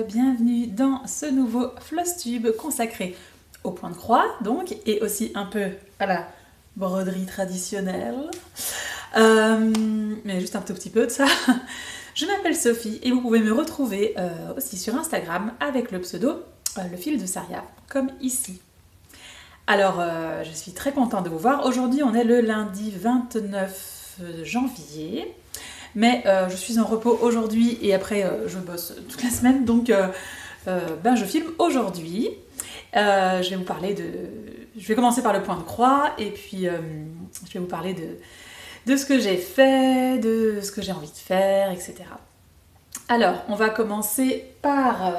bienvenue dans ce nouveau Flosstube consacré au point de croix, donc, et aussi un peu à la broderie traditionnelle, mais juste un tout petit peu de ça. Je m'appelle Sophie et vous pouvez me retrouver aussi sur Instagram avec le pseudo Le Fil de Saria, comme ici. Alors, je suis très contente de vous voir. Aujourd'hui, on est le lundi 29 janvier. Mais je suis en repos aujourd'hui et après je bosse toute la semaine, donc je filme aujourd'hui. Je vais vous parler de... Je vais commencer par le point de croix et puis je vais vous parler de ce que j'ai fait, de ce que j'ai envie de faire, etc. Alors, on va commencer par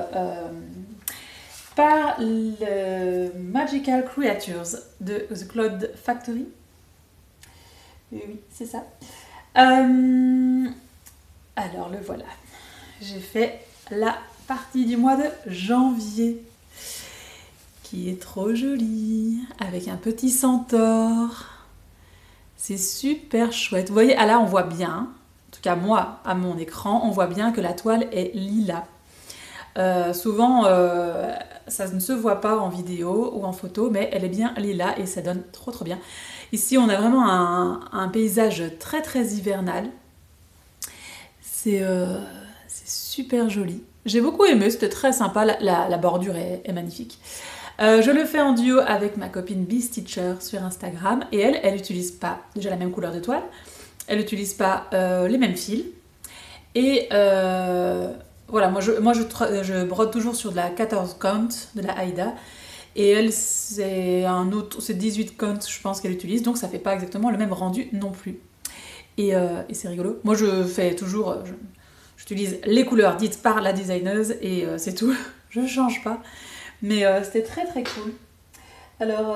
le Magical Creatures de The Cloud Factory. Oui, c'est ça. Alors le voilà, j'ai fait la partie du mois de janvier qui est trop jolie avec un petit centaure, c'est super chouette. Vous voyez, là on voit bien, en tout cas moi à mon écran, on voit bien que la toile est lilas. Souvent ça ne se voit pas en vidéo ou en photo, mais elle est bien lilas et ça donne trop bien. Ici on a vraiment un paysage très hivernal, c'est super joli. J'ai beaucoup aimé, c'était très sympa, la bordure est magnifique. Je le fais en duo avec ma copine Bee Stitcher sur Instagram et elle n'utilise pas déjà la même couleur de toile, elle n'utilise pas les mêmes fils et voilà, moi je brode toujours sur de la 14 count de la Aida et elle c'est 18 count je pense qu'elle utilise, donc ça fait pas exactement le même rendu non plus et c'est rigolo. Moi je fais toujours, j'utilise les couleurs dites par la designeuse et c'est tout, je change pas, mais c'était très cool. Alors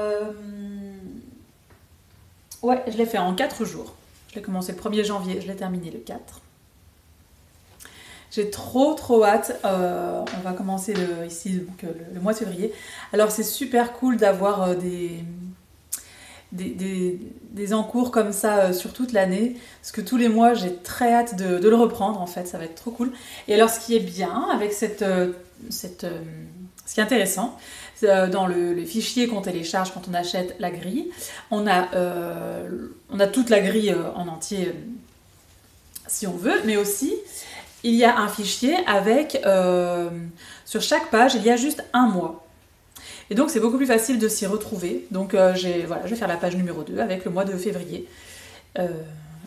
ouais, je l'ai fait en 4 jours, je l'ai commencé le 1er janvier, je l'ai terminé le 4. J'ai trop hâte, on va commencer ici donc, le mois de février. Alors c'est super cool d'avoir des encours comme ça sur toute l'année, parce que tous les mois j'ai très hâte de le reprendre en fait, ça va être trop cool. Et alors ce qui est bien avec ce qui est intéressant, dans le fichier qu'on télécharge quand on achète la grille, on a toute la grille en entier si on veut, mais aussi il y a un fichier avec, sur chaque page, il y a juste un mois. Et donc, c'est beaucoup plus facile de s'y retrouver. Donc, je vais faire la page numéro 2 avec le mois de février,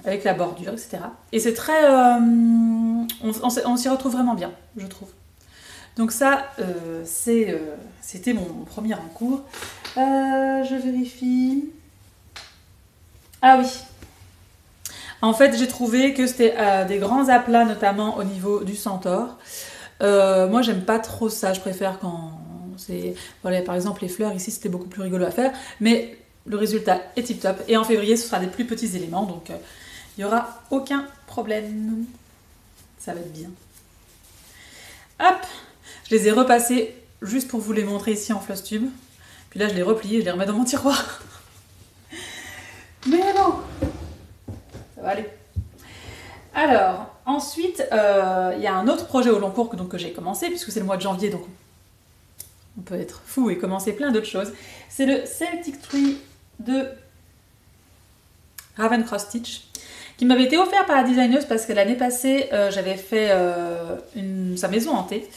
avec la bordure, etc. Et c'est très... on s'y retrouve vraiment bien, je trouve. Donc ça, c'était mon premier en cours. Je vérifie... Ah oui. En fait, j'ai trouvé que c'était des grands aplats, notamment au niveau du centaure. Moi, j'aime pas trop ça. Je préfère quand c'est... Voilà, par exemple, les fleurs, ici, c'était beaucoup plus rigolo à faire. Mais le résultat est tip-top. Et en février, ce sera des plus petits éléments. Donc, il n'y aura aucun problème. Ça va être bien. Hop! Je les ai repassés juste pour vous les montrer ici en Flosstube. Puis là, je les replie et je les remets dans mon tiroir. Mais bon! Ça va aller. Alors, ensuite, il y a un autre projet au long cours que j'ai commencé, puisque c'est le mois de janvier, donc on peut être fou et commencer plein d'autres choses. C'est le Celtic Tree de Ravencross Stitch, qui m'avait été offert par la designeuse parce que l'année passée, j'avais fait sa maison hantée.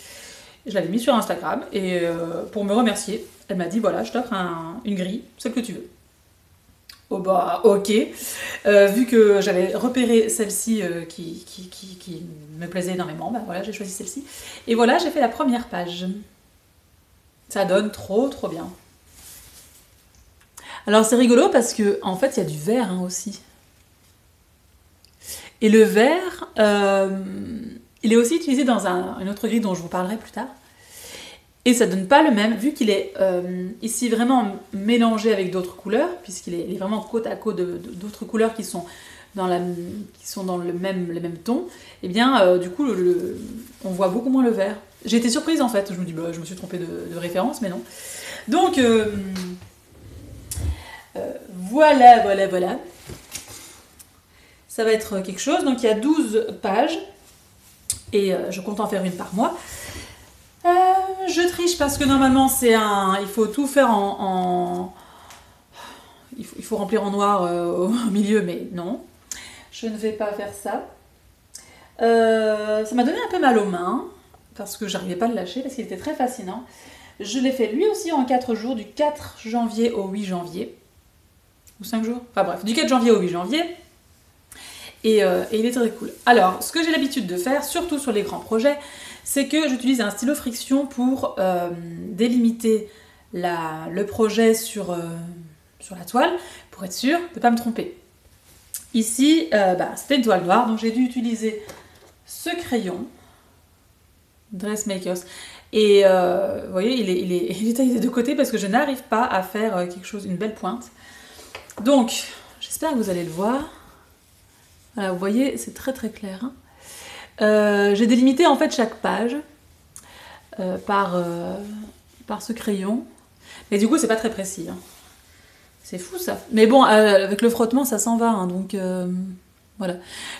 Je l'avais mis sur Instagram et pour me remercier, elle m'a dit voilà, je t'offre une grille, celle que tu veux. Oh bah ok, vu que j'avais repéré celle-ci qui me plaisait énormément, bah voilà, j'ai choisi celle-ci. Et voilà, j'ai fait la première page. Ça donne trop bien. Alors c'est rigolo parce que en fait il y a du vert aussi. Et le vert, il est aussi utilisé dans une autre grille dont je vous parlerai plus tard. Et ça donne pas le même, vu qu'il est ici vraiment mélangé avec d'autres couleurs, puisqu'il est vraiment côte à côte d'autres couleurs qui sont dans le même ton. Et bien, du coup, on voit beaucoup moins le vert. J'ai été surprise en fait, je me dis, je me suis trompée de référence, mais non. Donc, voilà. Ça va être quelque chose. Donc, il y a 12 pages, et je compte en faire une par mois. triche parce que normalement il faut tout faire il faut remplir en noir au milieu, mais non. Je ne vais pas faire ça. Ça m'a donné un peu mal aux mains parce que j'arrivais pas à le lâcher parce qu'il était très fascinant. Je l'ai fait lui aussi en 4 jours, du 4 janvier au 8 janvier. Ou 5 jours. Enfin bref, du 4 janvier au 8 janvier. Et il est très cool. Alors, ce que j'ai l'habitude de faire, surtout sur les grands projets, c'est que j'utilise un stylo friction pour délimiter le projet sur la toile, pour être sûr de ne pas me tromper. Ici, c'était une toile noire, donc j'ai dû utiliser ce crayon, Dressmakers. Et vous voyez, il est taillé des deux côtés parce que je n'arrive pas à faire une belle pointe. Donc, j'espère que vous allez le voir. Voilà, vous voyez, c'est très très clair. Hein. J'ai délimité en fait chaque page par ce crayon. Mais du coup, c'est pas très précis. Hein. C'est fou ça. Mais bon, avec le frottement, ça s'en va. Hein, donc voilà.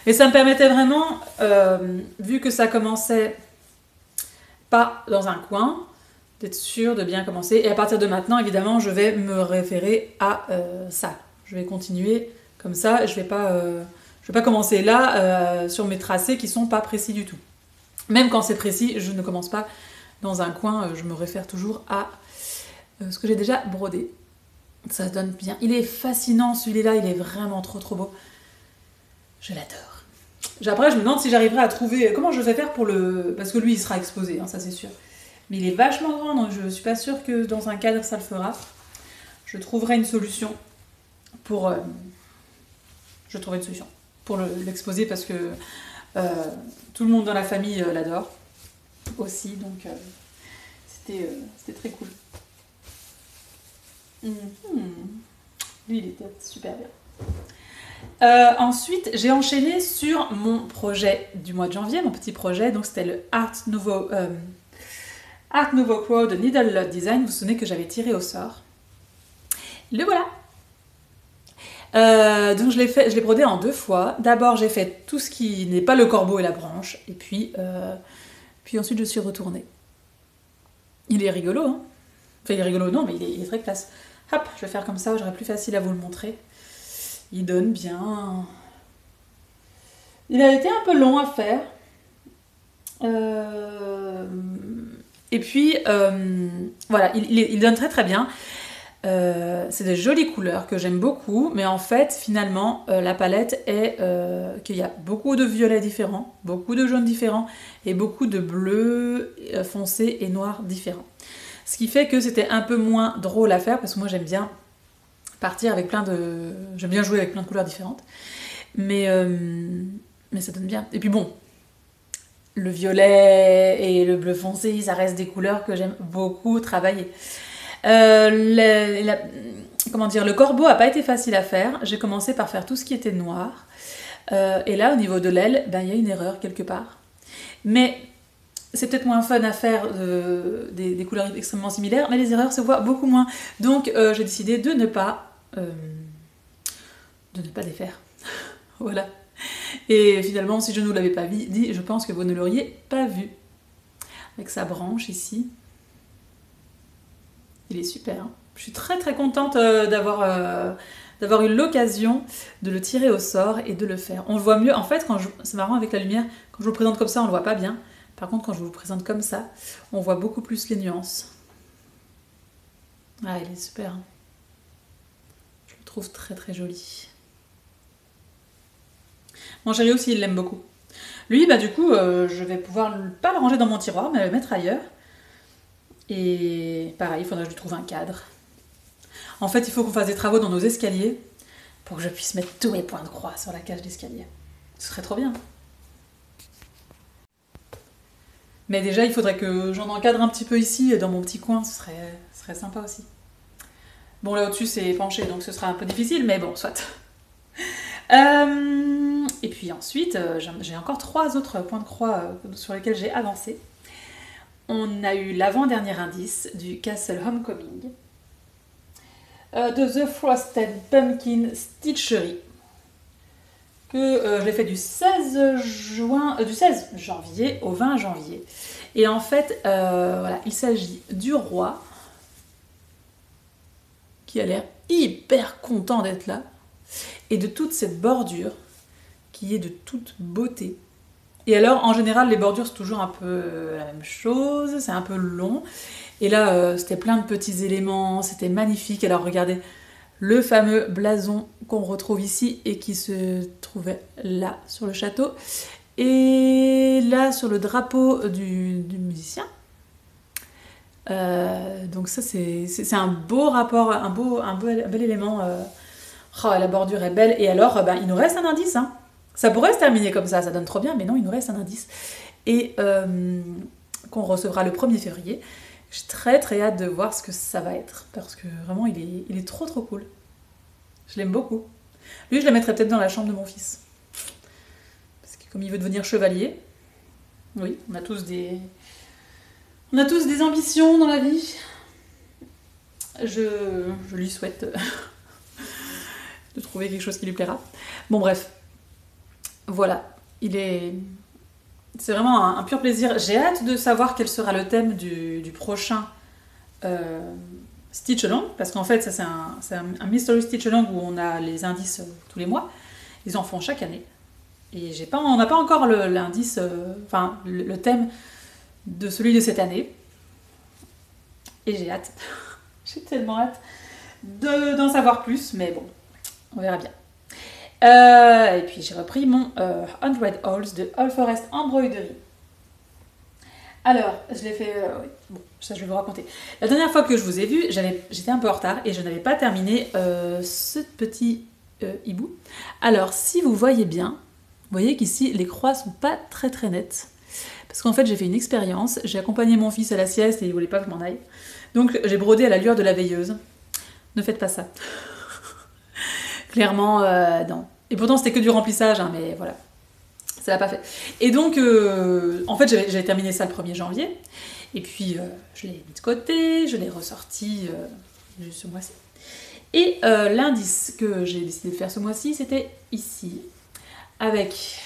Mais ça me permettait vraiment, vu que ça commençait pas dans un coin, d'être sûr de bien commencer. Et à partir de maintenant, évidemment, je vais me référer à ça. Je vais continuer comme ça. Et je vais pas commencer là sur mes tracés qui sont pas précis du tout. Même quand c'est précis, je ne commence pas dans un coin. Je me réfère toujours à ce que j'ai déjà brodé. Ça donne bien. Il est fascinant celui-là. Il est vraiment trop trop beau. Je l'adore. Après, je me demande si j'arriverai à trouver... Comment je vais faire pour le... Parce que lui, il sera exposé, hein, ça c'est sûr. Mais il est vachement grand, donc je suis pas sûre que dans un cadre, ça le fera. Je trouverai une solution pour... Je trouverai une solution pour l'exposer parce que tout le monde dans la famille l'adore aussi, donc c'était très cool. Lui, il était super bien. Ensuite, j'ai enchaîné sur mon projet du mois de janvier, mon petit projet. Donc, c'était le Art Nouveau Crow de Needle Lot Design. Vous vous souvenez que j'avais tiré au sort. Le voilà. Donc, je l'ai brodé en 2 fois. D'abord, j'ai fait tout ce qui n'est pas le corbeau et la branche. Et puis ensuite, je suis retournée. Il est rigolo, hein. Enfin, il est rigolo, non, mais il est très classe. Hop, je vais faire comme ça, j'aurai plus facile à vous le montrer. Il donne bien. Il a été un peu long à faire. Et puis, voilà, il donne très très bien. C'est des jolies couleurs que j'aime beaucoup, mais en fait, finalement, la palette est qu'il y a beaucoup de violets différents, beaucoup de jaunes différents, et beaucoup de bleus foncés et noirs différents. Ce qui fait que c'était un peu moins drôle à faire, parce que moi j'aime bien partir avec j'aime bien jouer avec plein de couleurs différentes. Mais ça donne bien. Et puis bon, le violet et le bleu foncé, ça reste des couleurs que j'aime beaucoup travailler. Comment dire, le corbeau a pas été facile à faire. J'ai commencé par faire tout ce qui était noir. Et là, au niveau de l'aile, il y a une erreur quelque part. Mais c'est peut-être moins fun à faire des couleurs extrêmement similaires, mais les erreurs se voient beaucoup moins. Donc j'ai décidé de ne pas les faire. Voilà. Et finalement, si je ne vous l'avais pas dit, je pense que vous ne l'auriez pas vu. Avec sa branche ici. Il est super. Hein. Je suis très très contente d'avoir eu l'occasion de le tirer au sort et de le faire. On le voit mieux. En fait, c'est marrant avec la lumière, quand je vous le présente comme ça, on le voit pas bien. Par contre, quand je vous le présente comme ça, on voit beaucoup plus les nuances. Ah, il est super. Hein. Je le trouve très très joli. Mon chéri aussi, il l'aime beaucoup. Lui, du coup, je vais pouvoir pas le ranger dans mon tiroir, mais le mettre ailleurs. Et pareil, il faudrait que je lui trouve un cadre. En fait, il faut qu'on fasse des travaux dans nos escaliers pour que je puisse mettre tous mes points de croix sur la cage d'escalier. Ce serait trop bien. Mais déjà, il faudrait que j'en encadre un petit peu ici, dans mon petit coin, ce serait sympa aussi. Bon, là au-dessus, c'est penché, donc ce sera un peu difficile, mais bon, soit. Et puis ensuite, j'ai encore 3 autres points de croix sur lesquels j'ai avancé. On a eu l'avant-dernier indice du Castle Homecoming de The Frosted Pumpkin Stitchery, je l'ai fait du 16 janvier au 20 janvier. Et en fait, voilà, il s'agit du roi qui a l'air hyper content d'être là et de toute cette bordure qui est de toute beauté. Et alors, en général, les bordures, c'est toujours un peu la même chose, c'est un peu long. Et là, c'était plein de petits éléments, c'était magnifique. Alors, regardez, le fameux blason qu'on retrouve ici et qui se trouvait là, sur le château. Et là, sur le drapeau du musicien. Donc ça, c'est un beau rapport, un bel élément. Oh, la bordure est belle. Et alors, il nous reste un indice, hein. Ça pourrait se terminer comme ça donne trop bien, mais non, il nous reste un indice. Et qu'on recevra le 1er février. J'ai très très hâte de voir ce que ça va être, parce que vraiment, il est trop trop cool. Je l'aime beaucoup. Lui, je le mettrais peut-être dans la chambre de mon fils. Parce que comme il veut devenir chevalier, oui, on a tous des ambitions dans la vie. Je lui souhaite de trouver quelque chose qui lui plaira. Bon, bref. Voilà. C'est vraiment un pur plaisir. J'ai hâte de savoir quel sera le thème du prochain Stitch Along, parce qu'en fait, ça c'est un Mystery Stitch Along où on a les indices tous les mois. Ils en font chaque année. Et on n'a pas encore l'indice, le thème de celui de cette année. Et j'ai hâte. J'ai tellement hâte d'en savoir plus, mais bon, on verra bien. Et puis j'ai repris mon 100 Halls de All Forest Embroidery. Alors, je l'ai fait... oui. Bon, ça je vais vous raconter. La dernière fois que je vous ai vu, j'étais un peu en retard et je n'avais pas terminé ce petit hibou. Alors, si vous voyez bien, vous voyez qu'ici, les croix sont pas très très nettes. Parce qu'en fait, j'ai fait une expérience. J'ai accompagné mon fils à la sieste et il voulait pas que je m'en aille. Donc, j'ai brodé à la lueur de la veilleuse. Ne faites pas ça. Clairement, non. Et pourtant, c'était que du remplissage, hein, mais voilà. Ça l'a pas fait. Et donc, en fait, j'avais terminé ça le 1er janvier. Et puis, je l'ai mis de côté, je l'ai ressorti ce mois-ci. Et l'indice que j'ai décidé de faire ce mois-ci, c'était ici. Avec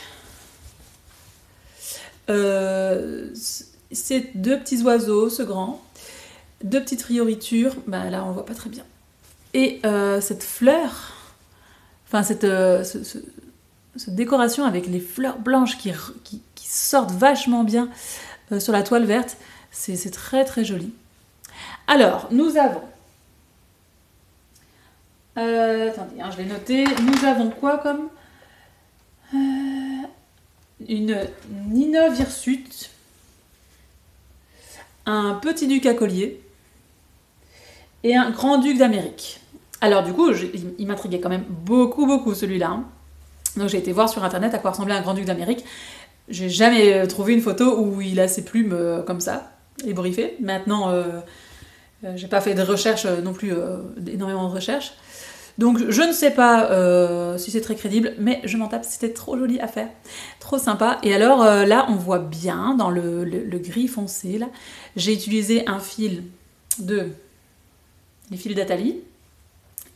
ces 2 petits oiseaux, ce grand, 2 petites rioritures. Ben, là, on ne voit pas très bien. Et cette fleur, enfin, cette décoration avec les fleurs blanches qui sortent vachement bien sur la toile verte, c'est très très joli. Alors, nous avons... attendez, hein, je l'ai noté. Nous avons quoi comme... une Nina Hirsute, un petit duc à collier et un grand-duc d'Amérique. Alors du coup, il m'intriguait quand même beaucoup celui-là. Hein. Donc j'ai été voir sur internet à quoi ressemblait un grand-duc d'Amérique. J'ai jamais trouvé une photo où il a ses plumes comme ça, ébouriffées. Maintenant, j'ai pas fait de recherche non plus, énormément de recherches. Donc je ne sais pas si c'est très crédible, mais je m'en tape, c'était trop joli à faire, trop sympa. Et alors là, on voit bien dans le gris foncé, là, j'ai utilisé un fil les fils d'Atali.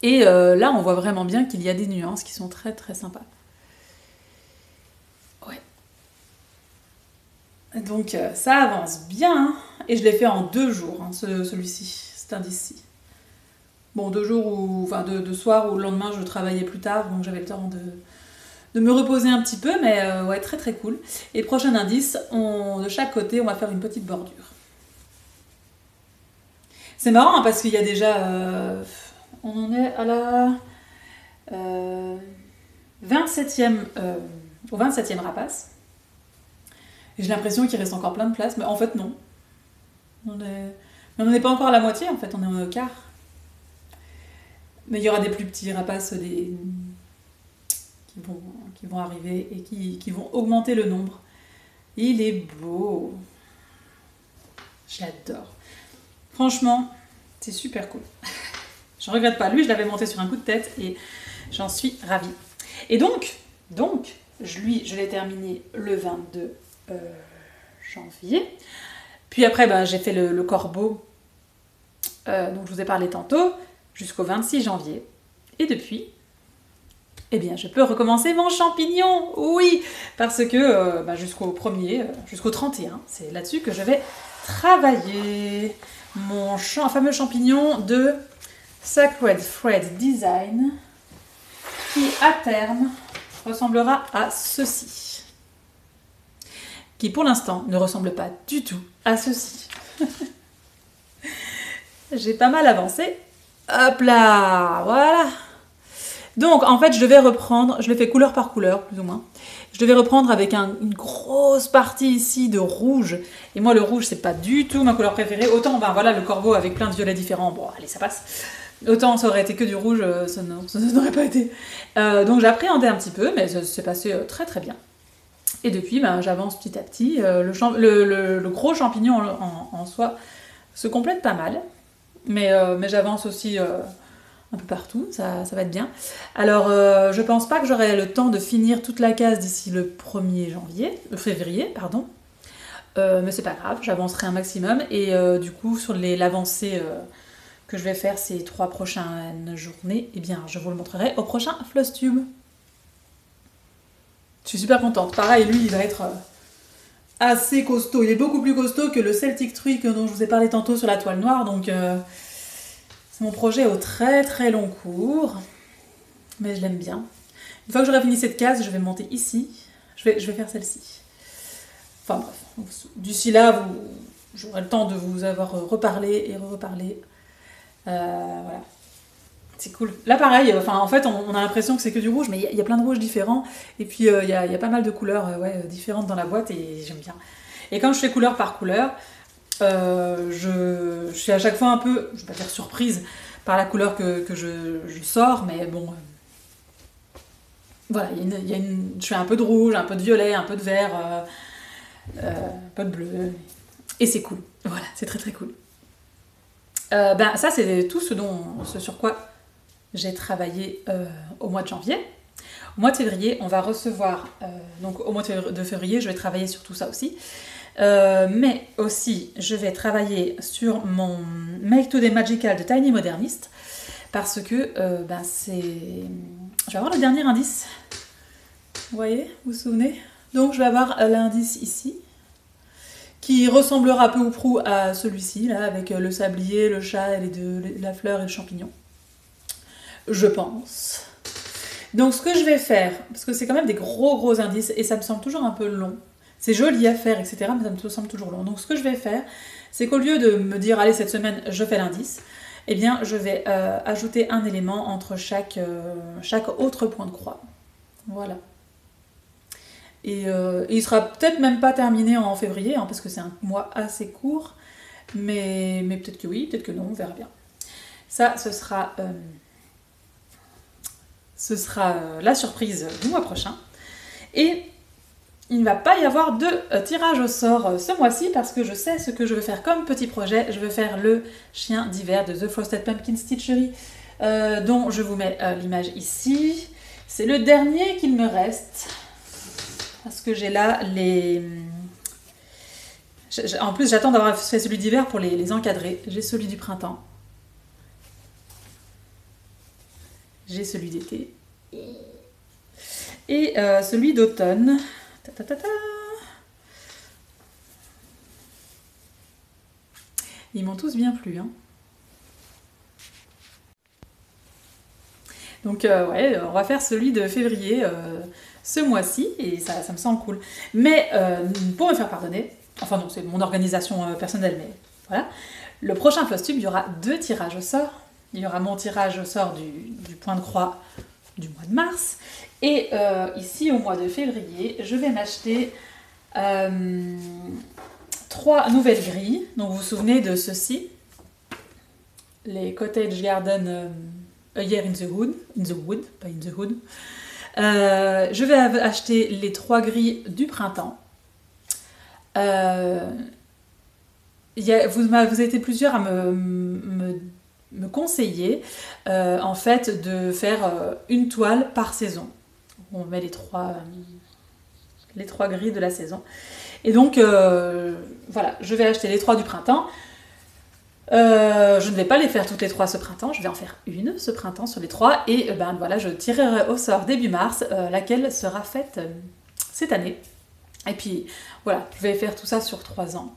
Et là, on voit vraiment bien qu'il y a des nuances qui sont très très sympas. Ouais. Donc ça avance bien, hein. Et je l'ai fait en 2 jours, hein, celui-ci, cet indice-ci. Bon, 2 jours, enfin 2 soirs où le lendemain je travaillais plus tard, donc j'avais le temps de me reposer un petit peu, mais ouais, très très cool. Et le prochain indice, de chaque côté, on va faire une petite bordure. C'est marrant hein, parce qu'il y a déjà... on en est à la 27e, au 27e rapace. Et j'ai l'impression qu'il reste encore plein de place, mais en fait non. On n'en est pas encore à la moitié, en fait, on est au quart. Mais il y aura des plus petits rapaces qui vont arriver et qui vont augmenter le nombre. Il est beau. J'adore. Franchement, c'est super cool. Je ne regrette pas. Lui, je l'avais monté sur un coup de tête et j'en suis ravie. Et donc je l'ai terminé le 22 janvier. Puis après, j'ai fait le corbeau dont je vous ai parlé tantôt, jusqu'au 26 janvier. Et depuis, eh bien je peux recommencer mon champignon, oui, parce que jusqu'au 1er, jusqu'au 31, c'est là-dessus que je vais travailler mon fameux champignon de Sacred Thread Design, qui à terme ressemblera à ceci, qui pour l'instant ne ressemble pas du tout à ceci. J'ai pas mal avancé, hop là, voilà. Donc en fait je vais reprendre, je l'ai fait couleur par couleur plus ou moins, je devais reprendre avec une grosse partie ici de rouge, et moi le rouge c'est pas du tout ma couleur préférée, autant voilà le corbeau avec plein de violets différents, bon allez ça passe, autant ça aurait été que du rouge, ça n'aurait pas été, donc j'ai appréhendé un petit peu, mais ça s'est passé très très bien. Et depuis j'avance petit à petit, le gros champignon en soi se complète pas mal, mais j'avance aussi un peu partout, ça va être bien. Alors, je pense pas que j'aurai le temps de finir toute la case d'ici le 1er février, pardon. Mais c'est pas grave, j'avancerai un maximum. Et du coup, sur l'avancée que je vais faire ces 3 prochaines journées, eh bien, je vous le montrerai au prochain Flosstube. Je suis super contente. Pareil, lui, il va être assez costaud. Il est beaucoup plus costaud que le Celtic Tree dont je vous ai parlé tantôt sur la toile noire, donc... c'est mon projet au très très long cours, mais je l'aime bien. Une fois que j'aurai fini cette case, je vais monter ici. Je vais faire celle-ci. Enfin bref, d'ici là, j'aurai le temps de vous avoir reparlé et reparlé. Voilà. C'est cool. Là pareil, en fait on a l'impression que c'est que du rouge, mais il y a plein de rouges différents. Et puis il y a pas mal de couleurs différentes dans la boîte et j'aime bien. Et quand je fais couleur par couleur, je suis à chaque fois un peu, je vais pas dire surprise par la couleur que je sors, mais bon, voilà, je fais un peu de rouge, un peu de violet, un peu de vert, un peu de bleu, et c'est cool, voilà, c'est très très cool. Ça c'est tout ce sur quoi j'ai travaillé au mois de janvier. Au mois de février, on va recevoir, donc au mois de février, je vais travailler sur tout ça aussi. Mais aussi je vais travailler sur mon Make Today Magical de Tiny Modernist parce que je vais avoir le dernier indice, vous voyez, vous vous souvenez, donc je vais avoir l'indice ici qui ressemblera peu ou prou à celui-ci là, avec le sablier, le chat, la fleur et le champignon, je pense. Donc ce que je vais faire, parce que c'est quand même des gros indices et ça me semble toujours un peu long, c'est joli à faire, etc., mais ça me semble toujours long. Donc ce que je vais faire, c'est qu'au lieu de me dire, allez, cette semaine, je fais l'indice, eh bien, je vais ajouter un élément entre chaque autre point de croix. Voilà. Et il sera peut-être même pas terminé en février, parce que c'est un mois assez court, mais peut-être que oui, peut-être que non, on verra bien. Ça, ce sera la surprise du mois prochain. Et... il ne va pas y avoir de tirage au sort ce mois-ci parce que je sais ce que je veux faire comme petit projet. Je veux faire le chien d'hiver de The Frosted Pumpkin Stitchery dont je vous mets l'image ici. C'est le dernier qu'il me reste parce que j'ai là les... En plus, j'attends d'avoir fait celui d'hiver pour les encadrer. J'ai celui du printemps. J'ai celui d'été. Et celui d'automne. Ils m'ont tous bien plu, hein. Donc on va faire celui de février ce mois-ci et ça me semble cool. Mais pour me faire pardonner, enfin non, c'est mon organisation personnelle, mais voilà. Le prochain Flosstube, il y aura 2 tirages au sort. Il y aura mon tirage au sort du point de croix du mois de mars. Et ici, au mois de février, je vais m'acheter 3 nouvelles grilles. Donc vous vous souvenez de ceux-ci, les Cottage Garden A Year in the Wood, pas in the Hood. Je vais acheter les 3 grilles du printemps. Vous avez été plusieurs à me conseiller en fait de faire une toile par saison. On met les 3 grilles de la saison. Et donc voilà, je vais acheter les 3 du printemps. Je ne vais pas les faire toutes les 3 ce printemps, je vais en faire une ce printemps sur les 3 et ben voilà, je tirerai au sort début mars laquelle sera faite cette année. Et puis voilà, je vais faire tout ça sur 3 ans,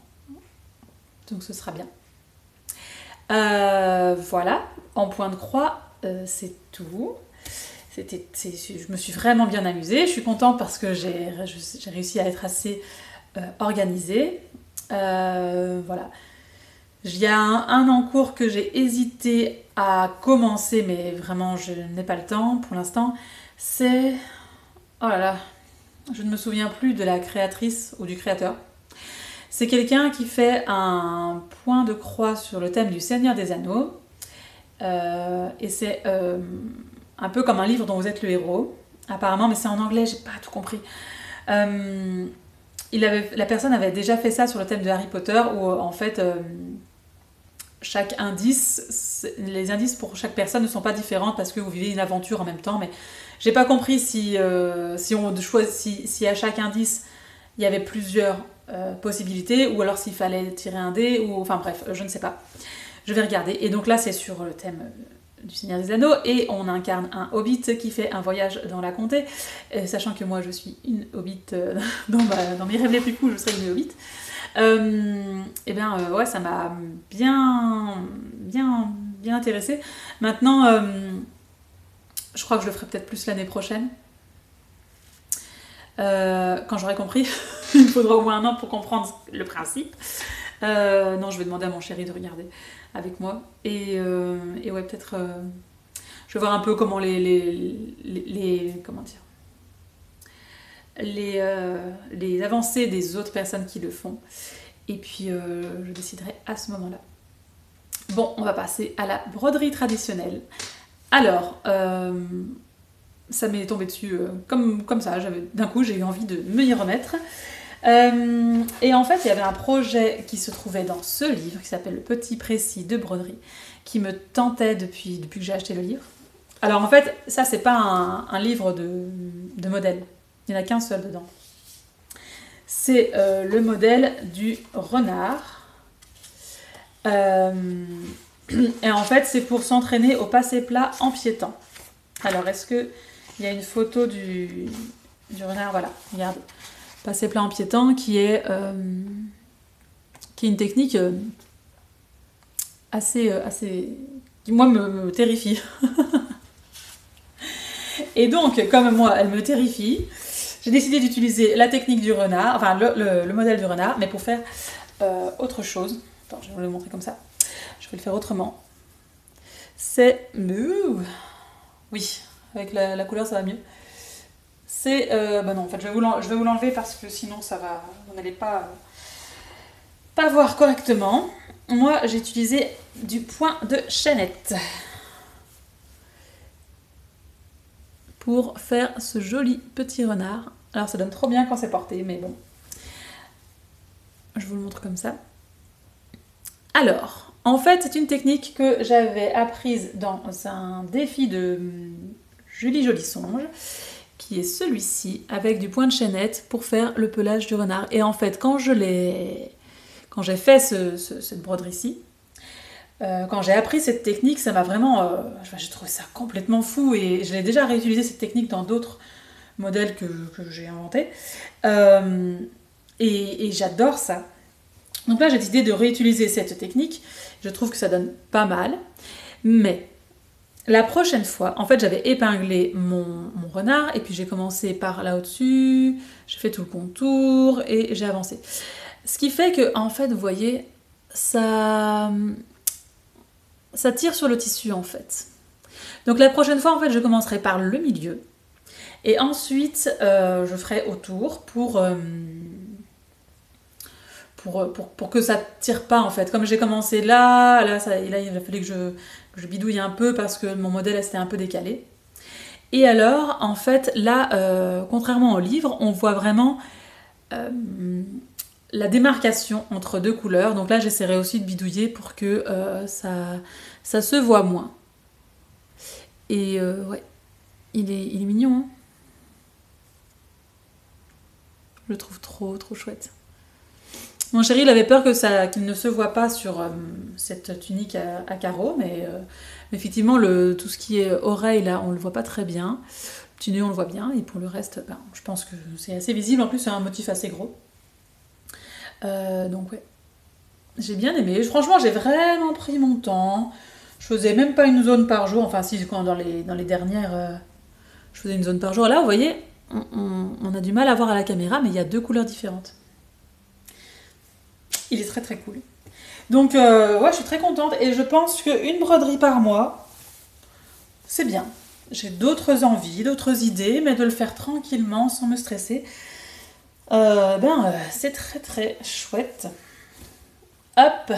donc ce sera bien. Voilà, en point de croix, c'est tout. Je me suis vraiment bien amusée, je suis contente parce que j'ai réussi à être assez organisée. Voilà. Il y a un en cours que j'ai hésité à commencer, mais vraiment je n'ai pas le temps pour l'instant. C'est... Oh là là, je ne me souviens plus de la créatrice ou du créateur. C'est quelqu'un qui fait un point de croix sur le thème du Seigneur des Anneaux. Et c'est un peu comme un livre dont vous êtes le héros, apparemment, mais c'est en anglais, j'ai pas tout compris. La personne avait déjà fait ça sur le thème de Harry Potter, où en fait... chaque indice, les indices pour chaque personne ne sont pas différents parce que vous vivez une aventure en même temps, mais j'ai pas compris si à chaque indice il y avait plusieurs possibilités ou alors s'il fallait tirer un dé ou enfin bref, je ne sais pas. Je vais regarder. Et donc là c'est sur le thème du Seigneur des Anneaux et on incarne un hobbit qui fait un voyage dans la comté, sachant que moi je suis une hobbit dans mes rêves les plus fous, je serai une hobbit. Et bien ouais, ça m'a bien intéressée. Maintenant, je crois que je le ferai peut-être plus l'année prochaine. Quand j'aurai compris. Il me faudra au moins 1 an pour comprendre le principe. Non, je vais demander à mon chéri de regarder avec moi. Et ouais, peut-être... je vais voir un peu comment comment dire, les avancées des autres personnes qui le font. Et puis je déciderai à ce moment-là. Bon, on va passer à la broderie traditionnelle. Alors, ça m'est tombé dessus comme ça. D'un coup, j'ai eu envie de me y remettre. Et en fait, il y avait un projet qui se trouvait dans ce livre, qui s'appelle Le Petit Précis de broderie, qui me tentait depuis que j'ai acheté le livre. Alors en fait, ça, c'est pas un livre de modèle. Il n'y en a qu'un seul dedans. C'est le modèle du renard. Et en fait, c'est pour s'entraîner au passé plat en piétant. Alors, est-ce qu'il y a une photo du renard? Voilà, regardez. Passé plat en piétant, qui est une technique assez qui, moi, me terrifie. Et donc, comme moi, elle me terrifie, j'ai décidé d'utiliser la technique du renard, enfin le modèle du renard, mais pour faire autre chose. Attends, je vais vous le montrer comme ça. Je vais le faire autrement. C'est... Oui, avec la couleur, ça va mieux. C'est... bah non, en fait, je vais vous l'enlever parce que sinon, vous n'allez pas voir correctement. Moi, j'ai utilisé du point de chaînette pour faire ce joli petit renard. Alors ça donne trop bien quand c'est porté, mais bon. Je vous le montre comme ça. Alors, en fait, c'est une technique que j'avais apprise dans un défi de Julie Jolisonge, qui est celui-ci, avec du point de chaînette pour faire le pelage du renard. Et en fait, quand j'ai fait cette broderie-ci, quand j'ai appris cette technique, ça m'a vraiment... j'ai trouvé ça complètement fou et je l'ai déjà réutilisé cette technique dans d'autres modèles que j'ai inventés. Et j'adore ça. Donc là, j'ai décidé de réutiliser cette technique. Je trouve que ça donne pas mal. Mais la prochaine fois, en fait, j'avais épinglé mon renard et puis j'ai commencé par là au-dessus, j'ai fait tout le contour et j'ai avancé. Ce qui fait que, en fait, vous voyez, ça tire sur le tissu, en fait. Donc la prochaine fois, en fait, je commencerai par le milieu. Et ensuite, je ferai autour pour que ça tire pas, en fait. Comme j'ai commencé là, il a fallu que je bidouille un peu parce que mon modèle était un peu décalé. Et alors, en fait, là, contrairement au livre, on voit vraiment la démarcation entre deux couleurs. Donc là, j'essaierai aussi de bidouiller pour que ça se voit moins. Et ouais, il est mignon, hein. Je le trouve trop chouette. Mon chéri, il avait peur que qu'il ne se voit pas sur cette tunique à carreaux, mais effectivement, tout ce qui est oreille, là, on le voit pas très bien. Le petit nœud, on le voit bien, et pour le reste, ben, je pense que c'est assez visible. En plus, c'est un motif assez gros. Donc ouais, j'ai bien aimé. Franchement, j'ai vraiment pris mon temps. Je faisais même pas une zone par jour. Enfin, si, quand dans les dernières, je faisais une zone par jour. Là, vous voyez, on a du mal à voir à la caméra, mais il y a deux couleurs différentes. Il est très très cool. Donc, ouais, je suis très contente. Et je pense qu'une broderie par mois, c'est bien. J'ai d'autres envies, d'autres idées, mais de le faire tranquillement, sans me stresser, c'est très très chouette. Hop,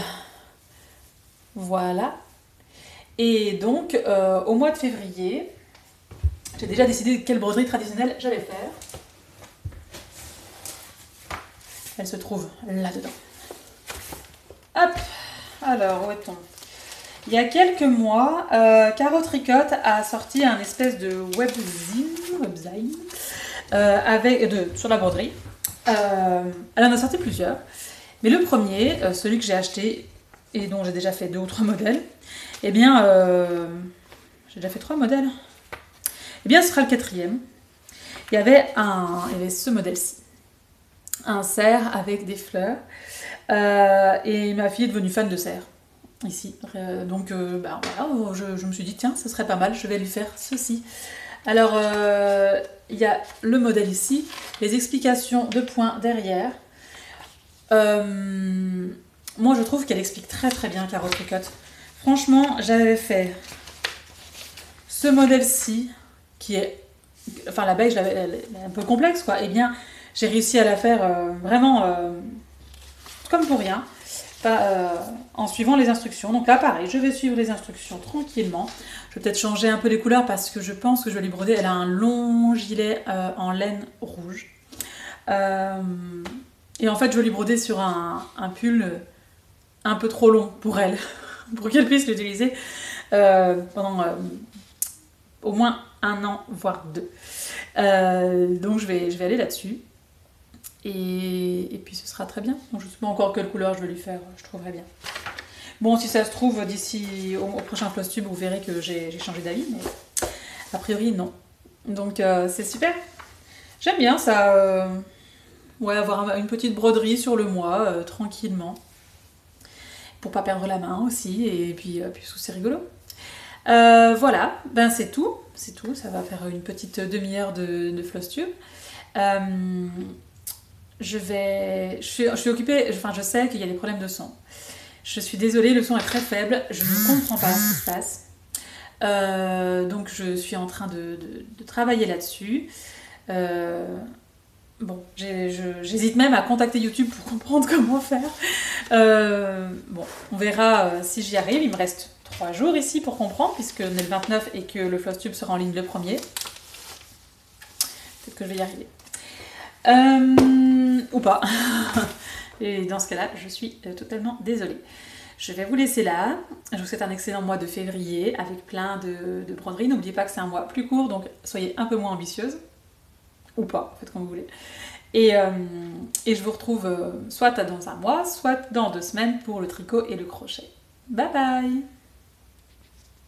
voilà. Et donc, au mois de février, j'ai déjà décidé quelle broderie traditionnelle j'allais faire. Elle se trouve là-dedans. Hop, alors, où est-on? Il y a quelques mois, Caro Tricotte a sorti un espèce de webzine sur la broderie. Elle en a sorti plusieurs. Mais le premier, celui que j'ai acheté et dont j'ai déjà fait 2 ou 3 modèles, eh bien, j'ai déjà fait 3 modèles. Eh bien, ce sera le 4e. Il y avait ce modèle-ci. Un cerf avec des fleurs. Et ma fille est devenue fan de cerfs. Ici. Donc, voilà, je me suis dit, tiens, ce serait pas mal, je vais lui faire ceci. Alors, il y a le modèle ici, les explications de points derrière. Moi, je trouve qu'elle explique très très bien Caro Tricotte. Franchement, j'avais fait ce modèle-ci, qui est... Enfin, la beige, elle est un peu complexe, quoi. Eh bien, j'ai réussi à la faire vraiment comme pour rien. En suivant les instructions. Donc là, pareil, je vais suivre les instructions tranquillement. Je vais peut-être changer un peu les couleurs parce que je pense que je vais lui broder. Elle a un long gilet en laine rouge. Et en fait, je vais lui broder sur un pull un peu trop long pour elle, pour qu'elle puisse l'utiliser pendant au moins 1 an, voire 2. Donc je vais aller là-dessus. Et puis ce sera très bien. Donc, je ne sais pas encore quelle couleur je vais lui faire, je trouverai bien. Bon, si ça se trouve, d'ici au prochain Flosstube, vous verrez que j'ai changé d'avis, mais a priori, non. Donc c'est super. J'aime bien ça, ouais, avoir une petite broderie sur le mois, tranquillement. Pour pas perdre la main aussi, et puis c'est rigolo. Voilà, ben c'est tout, ça va faire une petite demi-heure de Flosstube. Je suis occupée, enfin je sais qu'il y a des problèmes de son. Je suis désolée, le son est très faible, je ne comprends pas ce qui se passe. Donc je suis en train de travailler là-dessus. Bon, j'hésite même à contacter YouTube pour comprendre comment faire. Bon, on verra si j'y arrive. Il me reste 3 jours ici pour comprendre, puisque on est le 29 et que le Flosstube sera en ligne le 1er. Peut-être que je vais y arriver. Ou pas. Et dans ce cas-là, je suis totalement désolée. Je vais vous laisser là. Je vous souhaite un excellent mois de février avec plein de broderies. N'oubliez pas que c'est un mois plus court, donc soyez un peu moins ambitieuse. Ou pas, faites comme vous voulez. Et je vous retrouve soit dans un mois, soit dans 2 semaines pour le tricot et le crochet. Bye bye!